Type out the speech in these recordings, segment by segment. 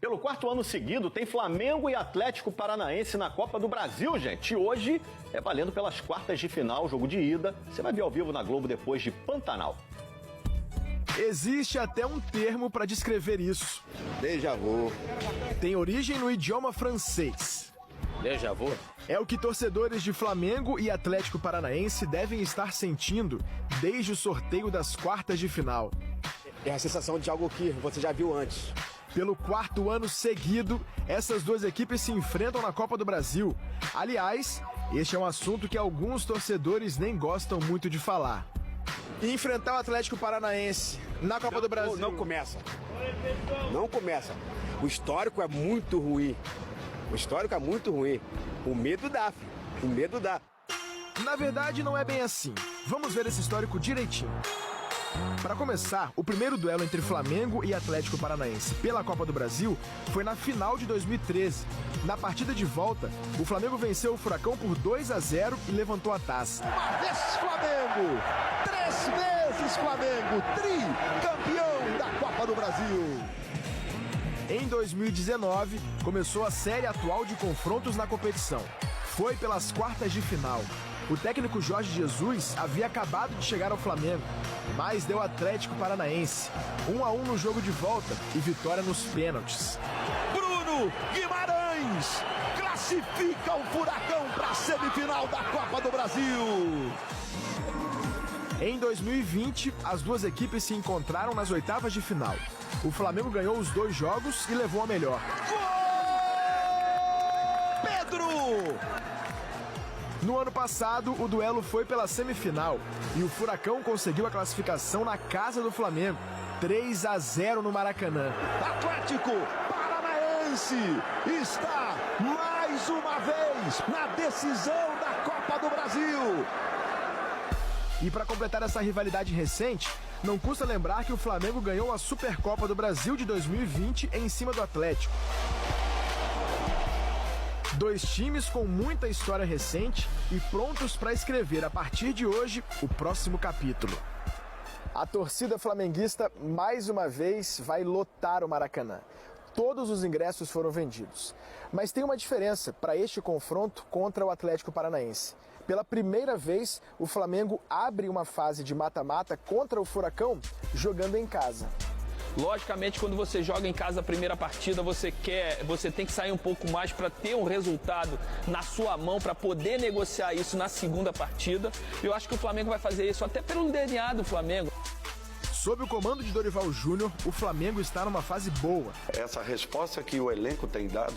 Pelo quarto ano seguido, tem Flamengo e Atlético Paranaense na Copa do Brasil, gente. E hoje é valendo pelas quartas de final, jogo de ida. Você vai ver ao vivo na Globo depois de Pantanal. Existe até um termo para descrever isso. Déjà vu. Tem origem no idioma francês. Déjà vu? É o que torcedores de Flamengo e Atlético Paranaense devem estar sentindo desde o sorteio das quartas de final. É a sensação de algo que você já viu antes. Pelo quarto ano seguido, essas duas equipes se enfrentam na Copa do Brasil. Aliás, este é um assunto que alguns torcedores nem gostam muito de falar. E enfrentar o Atlético Paranaense na Copa do Brasil... Não começa. Não começa. O histórico é muito ruim. O histórico é muito ruim. O medo dá, filho. O medo dá. Na verdade, não é bem assim. Vamos ver esse histórico direitinho. Para começar, o primeiro duelo entre Flamengo e Atlético Paranaense pela Copa do Brasil foi na final de 2013. Na partida de volta, o Flamengo venceu o Furacão por 2-0 e levantou a taça. Uma vez Flamengo, 3 vezes Flamengo, tricampeão da Copa do Brasil. Em 2019, começou a série atual de confrontos na competição. Foi pelas quartas de final. O técnico Jorge Jesus havia acabado de chegar ao Flamengo, mas deu Atlético Paranaense. 1-1 no jogo de volta e vitória nos pênaltis. Bruno Guimarães classifica o Furacão para a semifinal da Copa do Brasil. Em 2020, as duas equipes se encontraram nas oitavas de final. O Flamengo ganhou os 2 jogos e levou a melhor. Gol! Pedro! No ano passado, o duelo foi pela semifinal e o Furacão conseguiu a classificação na casa do Flamengo, 3-0 no Maracanã. Atlético Paranaense está mais uma vez na decisão da Copa do Brasil. E para completar essa rivalidade recente, não custa lembrar que o Flamengo ganhou a Supercopa do Brasil de 2020 em cima do Atlético. 2 times com muita história recente e prontos para escrever a partir de hoje o próximo capítulo. A torcida flamenguista mais uma vez vai lotar o Maracanã. Todos os ingressos foram vendidos. Mas tem uma diferença para este confronto contra o Atlético Paranaense. Pela primeira vez, o Flamengo abre uma fase de mata-mata contra o Furacão jogando em casa. Logicamente, quando você joga em casa a primeira partida, você tem que sair um pouco mais para ter um resultado na sua mão, para poder negociar isso na segunda partida. Eu acho que o Flamengo vai fazer isso até pelo DNA do Flamengo. Sob o comando de Dorival Júnior, o Flamengo está numa fase boa. Essa resposta que o elenco tem dado,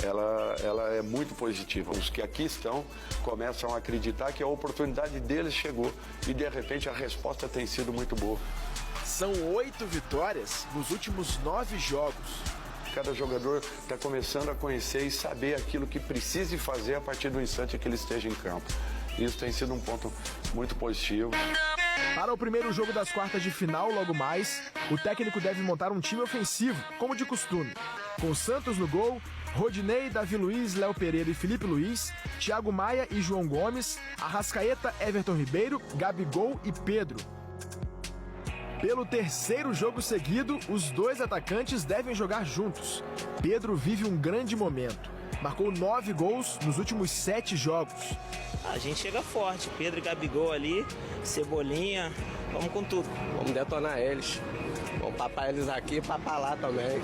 ela é muito positiva. Os que aqui estão começam a acreditar que a oportunidade deles chegou e, de repente, a resposta tem sido muito boa. São 8 vitórias nos últimos 9 jogos. Cada jogador está começando a conhecer e saber aquilo que precisa fazer a partir do instante que ele esteja em campo. Isso tem sido um ponto muito positivo. Para o primeiro jogo das quartas de final, logo mais, o técnico deve montar um time ofensivo, como de costume. Com Santos no gol, Rodinei, Davi Luiz, Léo Pereira e Felipe Luiz, Thiago Maia e João Gomes, Arrascaeta, Everton Ribeiro, Gabigol e Pedro. Pelo terceiro jogo seguido, os 2 atacantes devem jogar juntos. Pedro vive um grande momento. Marcou 9 gols nos últimos 7 jogos. A gente chega forte, Pedro e Gabigol ali, Cebolinha, vamos com tudo. Vamos detonar eles. Vamos papar eles aqui e papar lá também.